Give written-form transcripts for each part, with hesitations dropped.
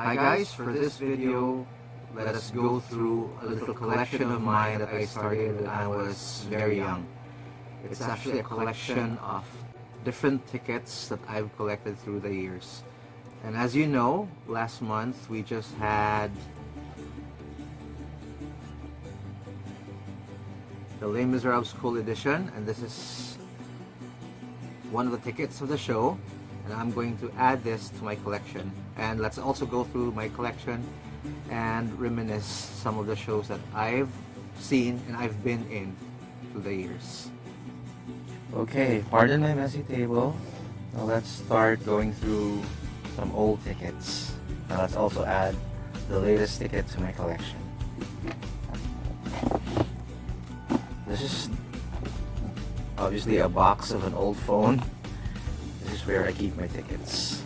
Hi guys, for this video, let us go through a little collection of mine that I started when I was very young. It's actually a collection of different tickets that I've collected through the years. And as you know, last month we just had the Les Miserables School Edition, and this is one of the tickets of the show, and I'm going to add this to my collection. And let's also go through my collection and reminisce some of the shows that I've seen and I've been in through the years. Okay, pardon my messy table. Now let's start going through some old tickets. Now let's also add the latest ticket to my collection. This is obviously a box of an old phone. This is where I keep my tickets.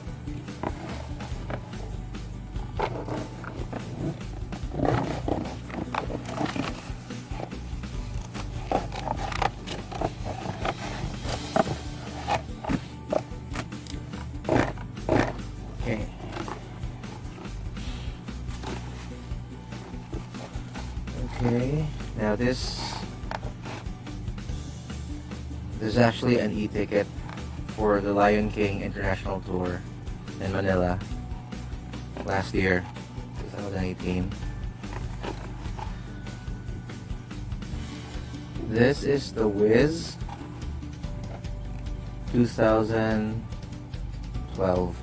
Okay. Okay, now this is actually an e-ticket for the Lion King International Tour in Manila last year, 2018. This is the Wiz 2012.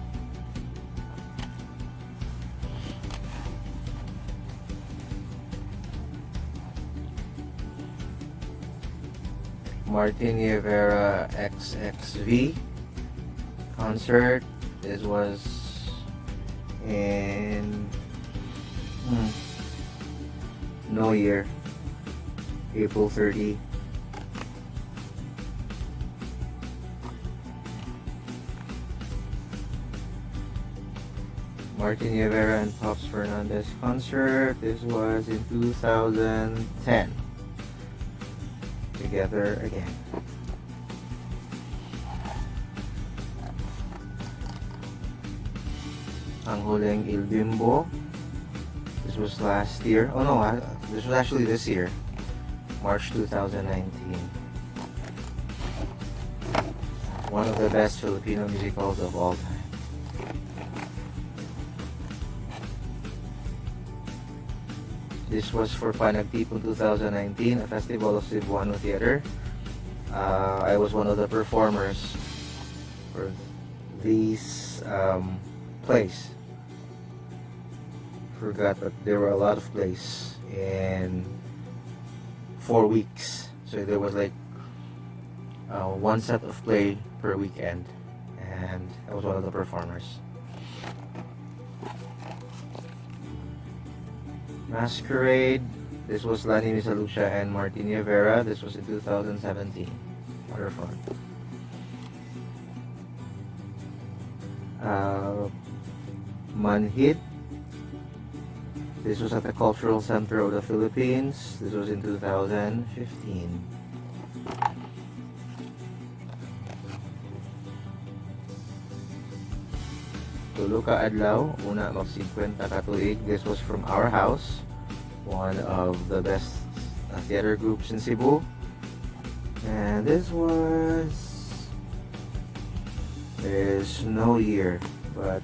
Martin Rivera XXV concert. This was in no year, April 30. Martin Rivera and Pops Fernandez concert. This was in 2010. Together again. Ang Huling Il Bimbo. This was last year. Oh no, this was actually this year, March 2019. One of the best Filipino musicals of all time. This was for Panagtipon 2019, a festival of Cebuano theater. I was one of the performers for these plays. Forgot that there were a lot of plays in 4 weeks. So there was like one set of play per weekend, and I was one of the performers. Masquerade. This was Lani Misalucha and Martin Rivera. This was in 2017. Waterfront. Manhid. This was at the Cultural Center of the Philippines. This was in 2015. Tuluka Adlaw, una mag 50 ka tuig. This was from Our House, one of the best theater groups in Cebu. And this was, there's no year, but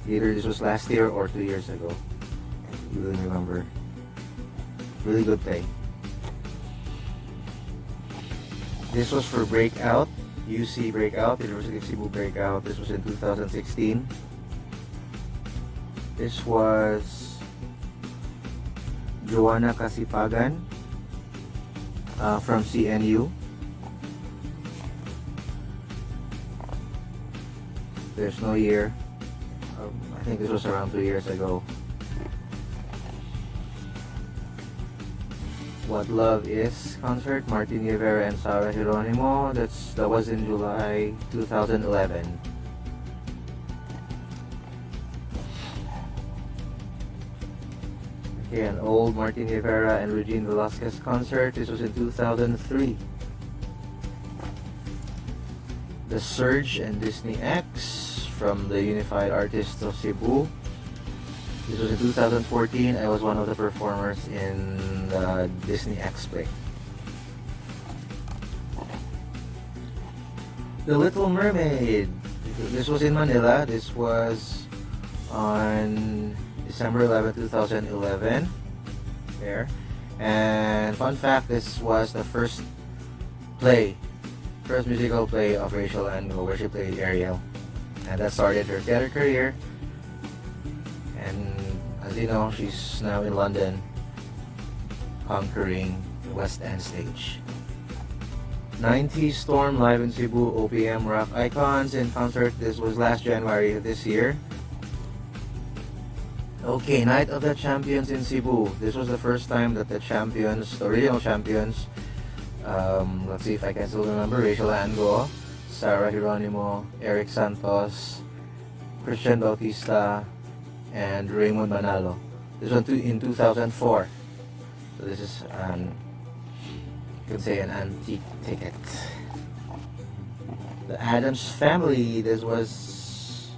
either this was last year or 2 years ago. I really remember. Really good play. This was for Breakout. UC Breakout, University of Cebu Breakout. This was in 2016. This was Joanna Kasipagan from CNU. There's no year. I think this was around 2 years ago. What Love Is concert, Martin Rivera and Sarah Geronimo. That was in July 2011. Okay, an old Martin Rivera and Regine Velasquez concert. This was in 2003. The Surge and Disney X from the Unified Artists of Cebu. This was in 2014. I was one of the performers in the Disney X Play. The Little Mermaid. This was in Manila. This was on December 11, 2011. There. And fun fact, this was the first musical play of Rachel Ango, where she played Ariel. And that started her theater career. And as you know, she's now in London, conquering the West End stage. 90s Storm live in Cebu, OPM Rock Icons in concert. This was last January of this year. Okay, Night of the Champions in Cebu. This was the first time that the champions, the original champions, let's see if I can still remember, Rachel Ango, Sarah Geronimo, Eric Santos, Christian Bautista, and Raymond Manalo. This one in 2004. So this is you can say an antique ticket. The Addams Family. This was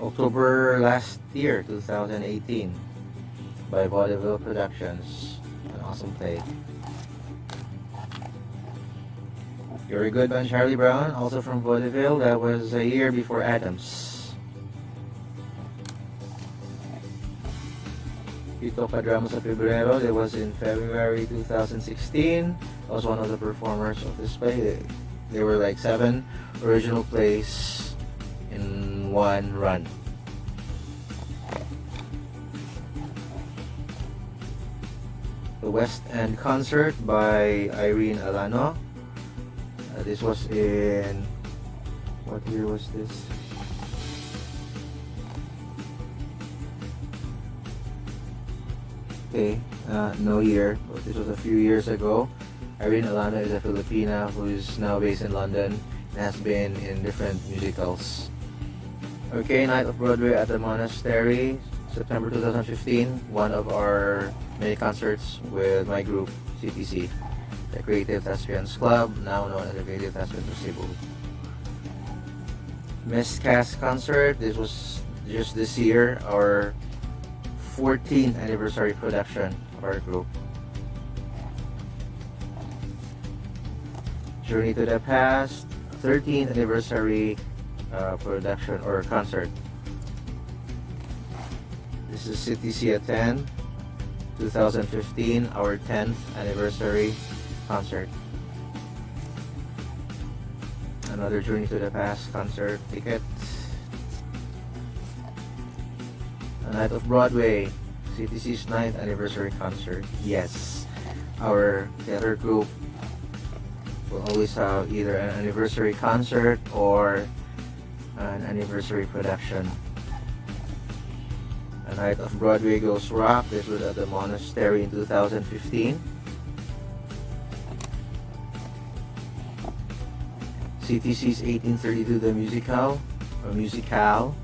October last year, 2018, by Vaudeville Productions. An awesome play. You're a Good Man, Charlie Brown, also from Vaudeville. That was a year before Addams. Ito Padrama sa Pebrero. That was in February 2016. I was one of the performers of this play. There were like 7 original plays in one run. The West End Concert by Irene Alano. This was in, what year was this? Okay, no year, but this was a few years ago. Irene Alano is a Filipina who is now based in London and has been in different musicals. Okay, Night of Broadway at the Monastery, September 2015. One of our many concerts with my group, CTC, the Creative Thespians Club, now known as the Creative Thespians of Cebu. Miscast Concert. This was just this year, our 14th anniversary production of our group. Journey to the Past, 13th anniversary production or concert. This is CTC at 10, 2015, our 10th anniversary concert. Another Journey to the Past concert ticket. A Night of Broadway, CTC's 9th anniversary concert. Yes, our theater group will always have either an anniversary concert or an anniversary production. A Night of Broadway Goes Rock. This was at the Monastery in 2015. CTC's 1832 The Musical, or Musical,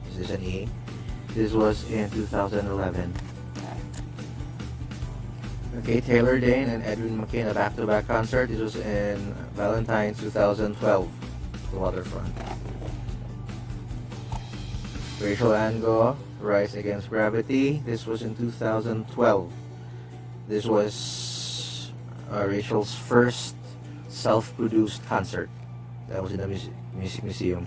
is this an E? This was in 2011. Okay, Taylor Dane and Edwin McCain, a back-to-back concert. This was in Valentine's 2012, the Waterfront. Rachel Ango, Rise Against Gravity. This was in 2012. This was Rachel's first self-produced concert. That was in the Music Museum.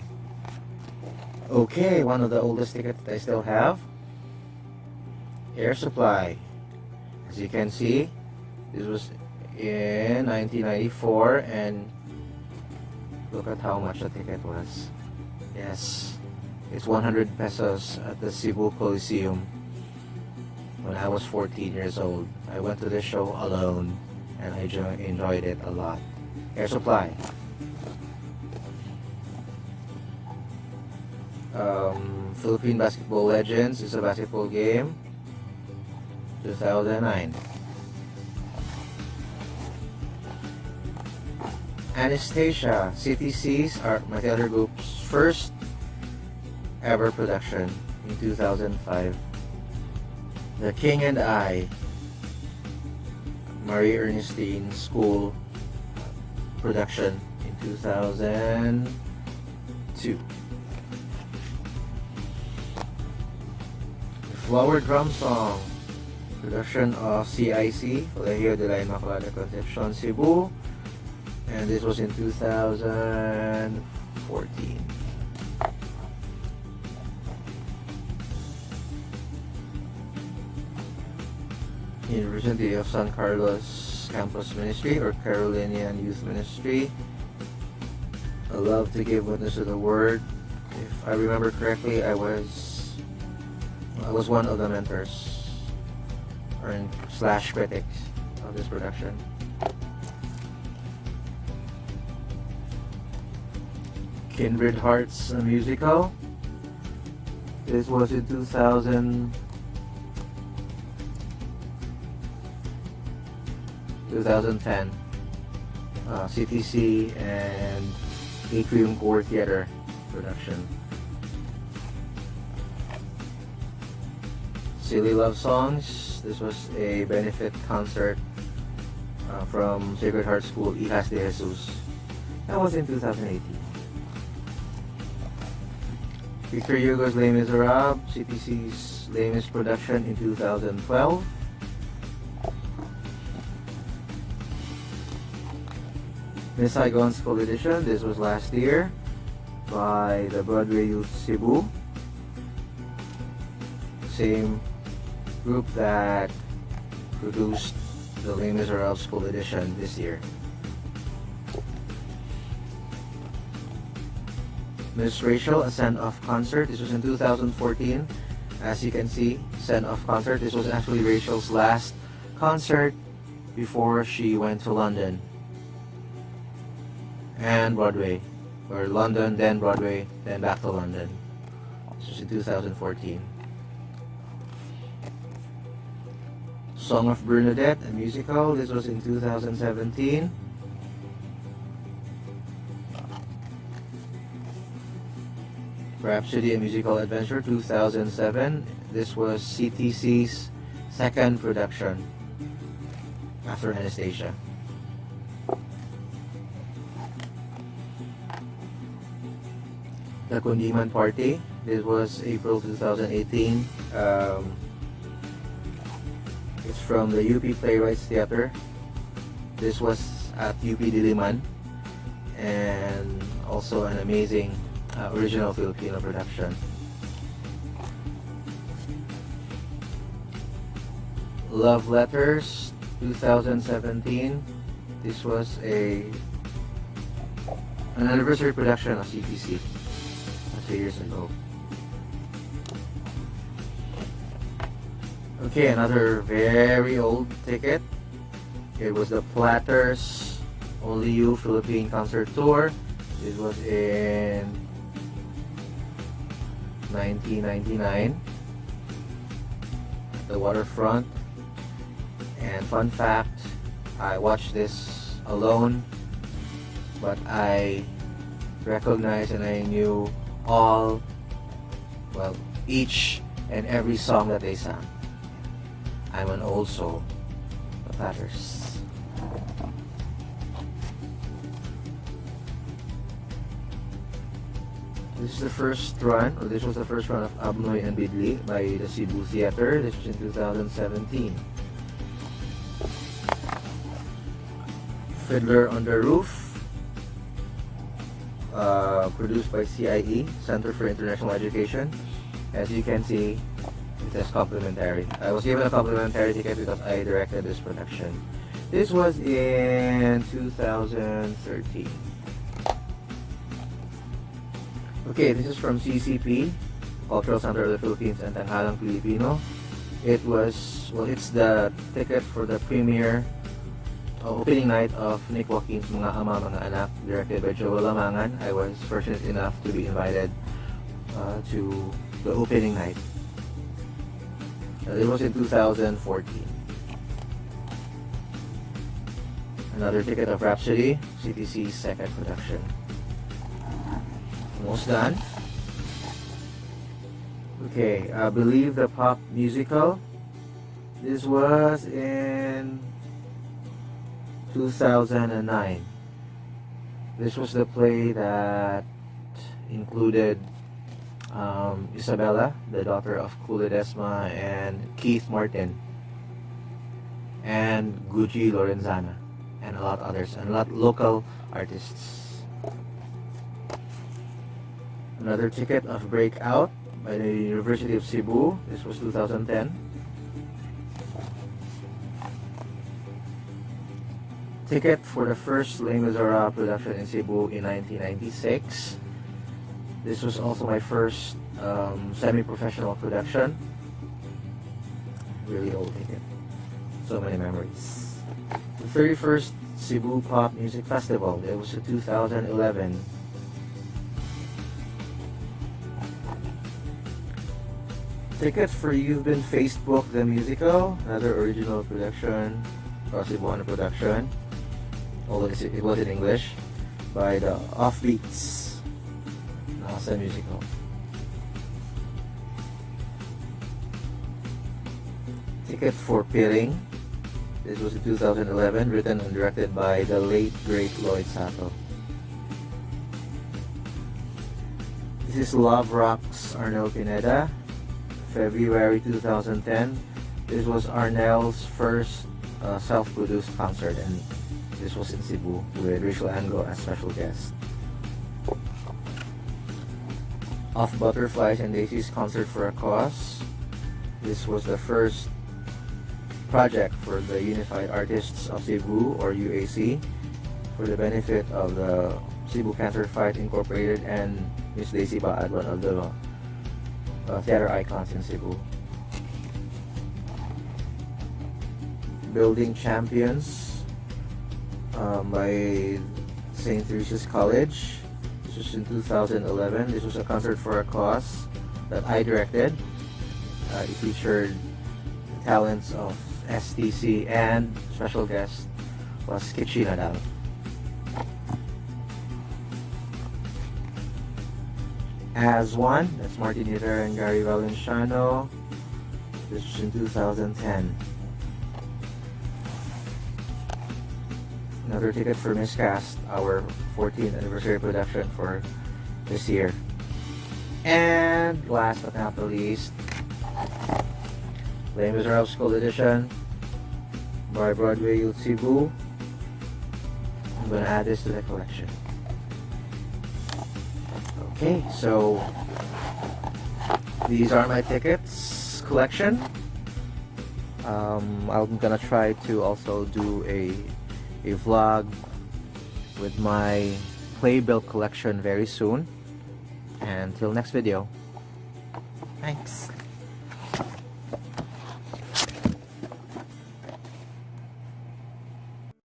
Okay, one of the oldest tickets that I still have. Air Supply. As you can see, this was in 1994, and look at how much the ticket was. Yes, it's 100 pesos at the Cebu Coliseum. When I was 14 years old, I went to this show alone, and I enjoyed it a lot. Air Supply. Philippine Basketball Legends is a basketball game. 2009. Anastasia, CTC's, my theater group's first ever production in 2005. The King and I, Marie Ernestine School production in 2000. 2. The Flower Drum Song, production of CIC, Colegio de la Inmaculada Concepcion, Cebu, and this was in 2014. University of San Carlos Campus Ministry or Carolinian Youth Ministry. I love to give witness to the word. If I remember correctly, I was one of the mentors or slash critics of this production. Kindred Hearts, a musical. This was in 2010. CTC and Atrium Core Theater production. Silly Love Songs. This was a benefit concert from Sacred Heart School, Hijas de Jesus. That was in 2018. Victor Hugo's Les Miserables, CTC's Les Mis production in 2012. Miss Saigon's full edition, this was last year by the Broadway Youth Cebu. Same group that produced the Les Miserables full edition this year. Miss Rachel, a send-off concert. This was in 2014. As you can see, send-off concert. This was actually Rachel's last concert before she went to London and Broadway, or London, then Broadway, then back to London. This was in 2014. Song of Bernadette, a musical. This was in 2017. Rhapsody, a musical adventure, 2007. This was CTC's second production after Anastasia. The Kundiman Party. This was April 2018. It's from the UP Playwrights Theater. This was at UP Diliman, and also an amazing original Filipino production. Love Letters, 2017. This was an anniversary production of CTC 3 years ago. Okay, another very old ticket. It was the Platters Only You Philippine Concert Tour. It was in 1999 at the waterfront. And fun fact, I watched this alone, but I recognized and I knew each and every song that they sang. I'm an old soul. The Platters. This is the first run, or this was the first run of Abnoy and Bidli by the Cebu Theater. This was in 2017. Fiddler on the Roof, produced by CIE, Center for International Education. As you can see, it says complimentary. I was given a complimentary ticket because I directed this production. This was in 2013. Okay, this is from CCP, Cultural Center of the Philippines and Tanghalang Pilipino. It's the ticket for the premiere opening night of Nick Joaquin's Mga Ama, Mga Anak, directed by Joel Lamangan. I was fortunate enough to be invited to the opening night. It was in 2014. Another ticket of Rhapsody, CTC's second production. Almost done. Okay, I believe the Pop Musical. This was in 2009. This was the play that included Isabella, the daughter of Kulidesma, and Keith Martin, and Gucci Lorenzana, and a lot others, and a lot local artists. Another ticket of Breakout by the University of Cebu. This was 2010. Ticket for the first Les Miserables production in Cebu in 1996. This was also my first semi-professional production. Really old ticket. So many memories. The 31st Cebu Pop Music Festival. It was in 2011. Tickets for You've Been Facebook the Musical, another original production, Cebuano production, although it was in English, by the Offbeats, NASA musical. Ticket for Piring. This was in 2011, written and directed by the late great Lloyd Sato. This is Love Rocks Arnel Pineda, February 2010. This was Arnel's first self-produced concert, and this was in Cebu with Rachel Ango as special guest. Of Butterflies and Daisies Concert for a Cause. This was the first project for the Unified Artists of Cebu, or UAC, for the benefit of the Cebu Cancer Fight Incorporated and Miss Daisy Baad, one of the theater icons in Cebu. Building Champions by St. Teresa's College. This was in 2011. This was a concert for a cause that I directed. It featured the talents of STC, and special guest was Kichi Nadal. As One, that's Martin Nitter and Gary Valenciano. This was in 2010. Another ticket for Miscast, our 14th anniversary production for this year. And last but not the least, Les Miserables School Edition by Broadway Youth Cebu. I'm gonna add this to the collection. Okay, so these are my tickets collection. I'm gonna try to also do a vlog with my playbill collection very soon. And until next video, thanks.